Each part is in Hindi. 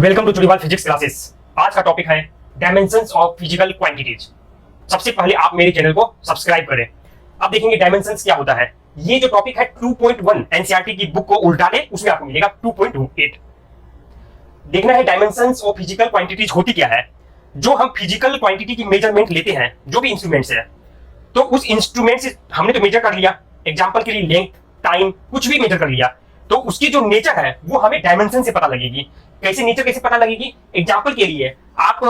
Welcome to Chudiwal physics classes. आज का टॉपिक है डायमेंशंस ऑफ फिजिकल क्वांटिटीज। सबसे पहले आप मेरे चैनल को सब्सक्राइब करें। अब देखेंगे डायमेंशंस क्या होता है। ये जो टॉपिक है 2.1 एनसीईआरटी की बुक को उल्टा ले, उसमें आपको मिलेगा 2.8। देखना है डायमेंशंस ऑफ फिजिकल क्वांटिटीज होती क्या है। जो हम फिजिकल क्वांटिटी की मेजरमेंट लेते हैं, जो भी इंस्ट्रूमेंट है, तो उस इंस्ट्रूमेंट से हमने तो मेजर कर लिया। एग्जाम्पल के लिए लेंथ, टाइम, कुछ भी मेजर कर लिया, तो उसकी जो नेचर है वो हमें डायमेंशन से पता लगेगी। कैसे नेचर कैसे पता लगेगी? एग्जांपल के लिए आप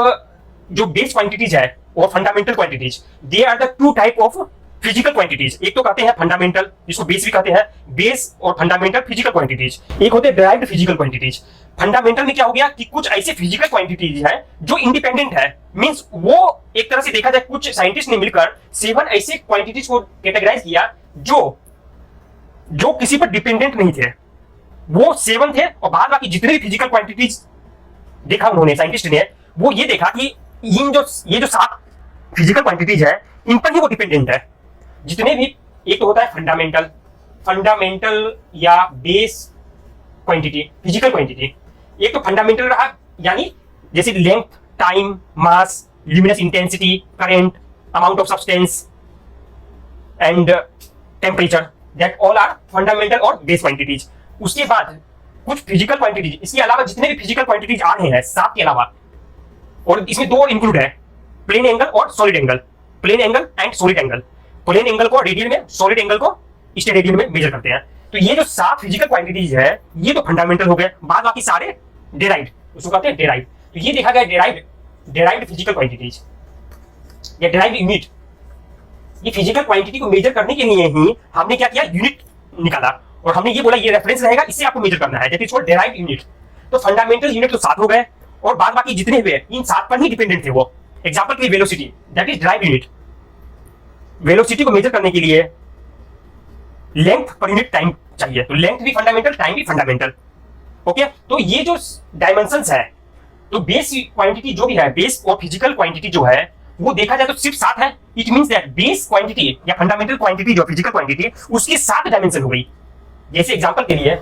जो बेस क्वांटिटीज है और fundamental quantities, they are the two type of physical quantities. एक तो कहते हैं फंडामेंटल, जिसको बेस भी कहते हैं, बेस और फंडामेंटल फिजिकल क्वांटिटीज। एक होते हैं डिराइव्ड फिजिकल क्वांटिटीज। फंडामेंटल में क्या हो गया कि कुछ ऐसे फिजिकल क्वांटिटीज है जो इंडिपेंडेंट है, मींस वो एक तरह से देखा जाए कुछ साइंटिस्ट ने मिलकर 7 ऐसे क्वांटिटीज को कैटेगराइज किया जो किसी पर डिपेंडेंट नहीं थे। वो 7 थे और बाद बाकी जितने भी फिजिकल क्वांटिटीज देखा उन्होंने, साइंटिस्ट ने, वो ये देखा कि ये जो 7 फिजिकल क्वांटिटीज है, इन पर ही वो डिपेंडेंट है। जितने भी, एक तो होता है फंडामेंटल या बेस क्वांटिटी, फिजिकल क्वांटिटी। एक तो फंडामेंटल रहा, यानी जैसे length, time, mass, luminous intensity, current, amount of substance and temperature, that all are fundamental और बेस क्वांटिटीज। उसके बाद कुछ फिजिकल क्वांटिटीज, इसके अलावा जितने भी फिजिकल क्वांटिटीज आ रहे हैं 7 के अलावा, और इसमें 2 और इंक्लूड है, प्लेन एंगल और solid angle. Plane angle and solid angle. Plane angle को रेडियन में, सॉलिड एंगल को स्टेरेडियन में मेजर करते हैं। तो ये जो 7 फिजिकल क्वांटिटीज है, ये तो फंडामेंटल हो गए। बाद बाकी सारे डेराइव्ड, उसको कहते हैं डेराइव्ड। तो ये देखा गया डेराइव्ड फिजिकल क्वांटिटीज या डेराइव्ड यूनिट। ये फिजिकल क्वांटिटी को मेजर करने के लिए ही हमने क्या किया, यूनिट निकाला, और हमने ये बोला ये रेफरेंस रहेगा, इससे आपको मेजर करना है, that is called derived unit. तो फंडामेंटल यूनिट तो 7 हो गए, और बाद बाकी जितने हुए इन 7 पर ही डिपेंडेंट थे वो। एग्जांपल के लिए velocity, that is derived unit. Velocity को मेजर करने के लिए लेंथ पर यूनिट टाइम चाहिए, तो लेंथ भी फंडामेंटल, टाइम भी फंडामेंटल। ओके, तो ये जो डायमेंशंस है, तो बेस क्वांटिटी जो भी है, बेस और फिजिकल क्वांटिटी जो है, वो देखा जाए तो सिर्फ 7 है। It means that base quantity या फंडामेंटल क्वांटिटी जो फिजिकल क्वांटिटी, उसकी 7 डायमेंशन हो गई। जैसे एग्जांपल के लिए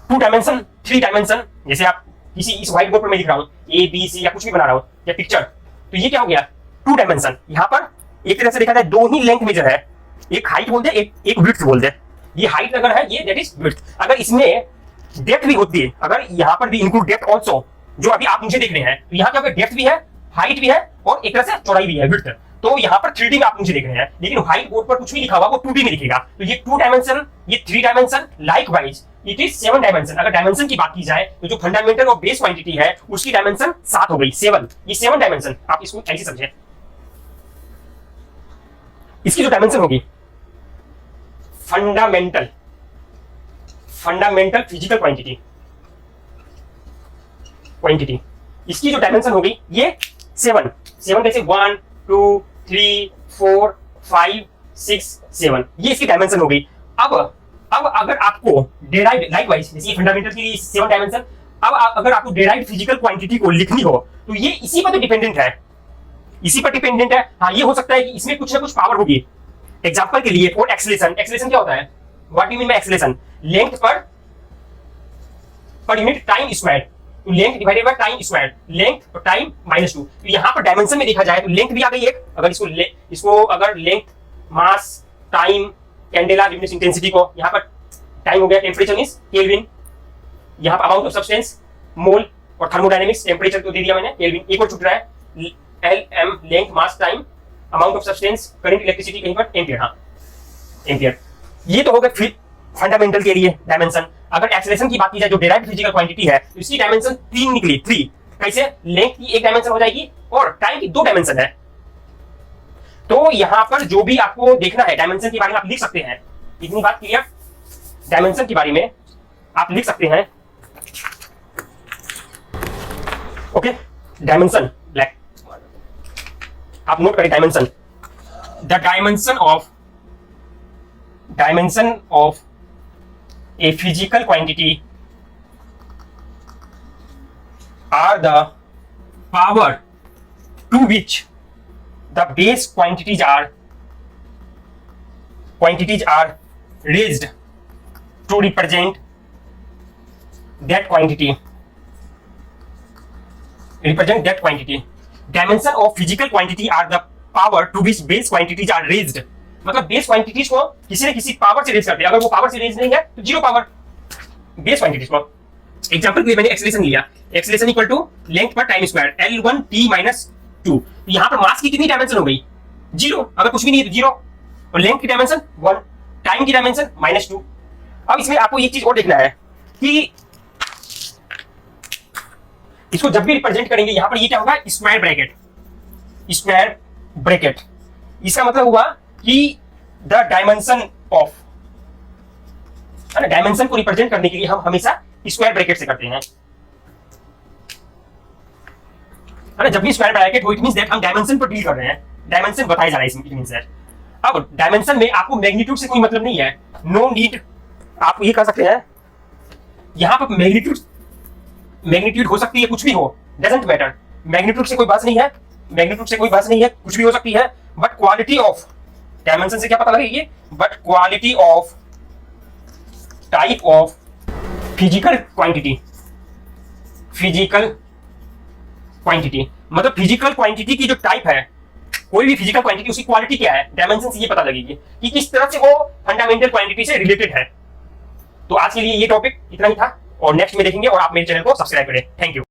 2 डायमेंशन, 3 डायमेंशन, जैसे आप किसी इस व्हाइट बोर्ड पर मैं लिख रहा हूं ए बी सी या कुछ भी बना रहा हूं या पिक्चर, तो ये क्या हो गया, 2 डायमेंशन। यहां पर एक तरह से देखा जाए 2 ही लेंथ मेजर है, एक हाइट बोल दे, एक विड्थ बोल दे। ये हाइट अगर है, ये दैट इज विड्थ। अगर इसमें डेप्थ भी होती है, अगर यहां पर भी इंक्लूड डेप्थ आल्सो, जो अभी आप मुझे देख रहे हैं, तो यहां क्या डेप्थ भी है, हाइट भी है, और एक तरह से चौड़ाई भी है, विड्थ। तो यहाँ पर 3D में आप मुझे देख रहे हैं, लेकिन व्हाइट बोर्ड पर कुछ भी लिखा हुआ वो 2D में लिखेगा। तो ये 2 डायमेंशन, ये 3 dimension, likewise it is 7 dimension. अगर डायमेंशन की बात की जाए तो जो फंडामेंटल और बेस क्वांटिटी है, उसकी डायमेंशन 7 हो गई, 7। ये 7 डायमेंशन, आप इसको ऐसे समझें। इसकी जो डायमेंशन होगी फंडामेंटल फिजिकल क्वांटिटी, इसकी जो डायमेंशन होगी ये 7 कैसे 1 2 3 4 5 6 7, ये इसकी डायमेंशन हो गई। अब अगर आपको डेराइव्ड, लाइकवाइज जैसे ये फंडामेंटल की 7 डायमेंशन, अब अगर आपको डेराइव्ड फिजिकल क्वांटिटी को लिखनी हो, तो ये इसी पर तो डिपेंडेंट है, इसी पर डिपेंडेंट है। हाँ, ये हो सकता है कि इसमें कुछ ना कुछ पावर होगी। एग्जांपल के लिए फॉर एक्सेलरेशन, एक्सेलरेशन क्या होता है, what do mean by acceleration, length पर यूनिट टाइम स्क्वायर, तो length divided by time square, length और टाइम -2। तो यहां पर डायमेंशन में देखा जाए तो लेंथ भी आ गई एक। अगर इसको अगर लेंथ, मास, टाइम, कैंडेला, ल्यूमिनस इंटेंसिटी को, यहां पर टाइम हो गया, टेंपरेचर इज केल्विन, यहां पर अमाउंट ऑफ सब्सटेंस मोल, और थर्मोडायनेमिक्स टेंपरेचर को दे दिया मैंने केल्विन। एक और छूट रहा है, L length, mass, time, amount of substance, current, electricity, कहीं पर एम्पियर। हाँ, एम्पियर। ये तो हो गए फंडामेंटल के लिए डायमेंशन। अगर एक्सेलरेशन की बात की जाए, जो डेराइव्ड फिजिकल क्वांटिटी है, तो इसकी डायमेंशन 3 निकली। 3 कैसे, लेंथ की 1 डायमेंशन हो जाएगी और टाइम की 2 डायमेंशन है। तो यहां पर जो भी आपको देखना है डायमेंशन के बारे में आप लिख सकते हैं। इतनी बात क्लियर, डायमेंशन के बारे में आप लिख सकते हैं। ओके, डायमेंशन ब्लैक, आप नोट करें dimension. The dimension of a physical quantity are the power to which the base quantities are raised to represent that quantity represent that quantity. Dimension of physical quantity are the power to which base quantities are raised. मतलब बेस क्वांटिटीज को किसी न किसी पावर से रेज करते हैं, अगर वो पावर से रेज नहीं है तो जीरो पावर बेस क्वांटिटीज को। एग्जांपल के लिए मैंने एक्सेलरेशन लिया, एक्सेलरेशन इक्वल टू लेंथ पर time square L1 t minus 2। यहां पर मास की कितनी डायमेंशन हो गई? जीरो, अगर कुछ भी नहीं है तो जीरो, और लेंथ की डायमेंशन 1, टाइम की डायमेंशन -2। अब इसमें आपको एक चीज और देखना है कि इसको जब भी रिप्रेजेंट करेंगे यहां पर ये क्या होगा? Square bracket, square bracket. इसका मतलब हुआ कि द डायमेंशन ऑफ, है ना, डायमेंशन को रिप्रेजेंट करने के लिए हम हमेशा स्क्वायर ब्रैकेट से करते हैं, है ना। जब भी स्क्वायर ब्रैकेट हो इट मींस दैट हम डायमेंशन पर डील कर रहे हैं, डायमेंशन बताया जा रहा है इसमें, इट मींस दैट। अब डायमेंशन में आपको मैग्नीट्यूड से कोई मतलब नहीं है, नो नीड। आप ये कर सकते हैं, यहां पर मैग्नीट्यूड हो सकती है, कुछ भी हो, डजंट मैटर, मैग्नीट्यूड से कोई बात नहीं है, मैग्नीट्यूड से कोई बात नहीं है, कुछ भी हो सकती है। बट क्वालिटी ऑफ, डायमेंशन से क्या पता लगेगी? But quality of type of physical quantity, physical quantity मतलब फिजिकल क्वांटिटी की जो टाइप है, कोई भी फिजिकल क्वांटिटी उसकी क्वालिटी क्या है, डायमेंशन से ये पता लगेगी कि किस तरह से वो फंडामेंटल क्वांटिटी से रिलेटेड है। तो आज के लिए ये टॉपिक इतना ही था, और नेक्स्ट में देखेंगे, और आप मेरे चैनल को सब्सक्राइब करें। Thank you.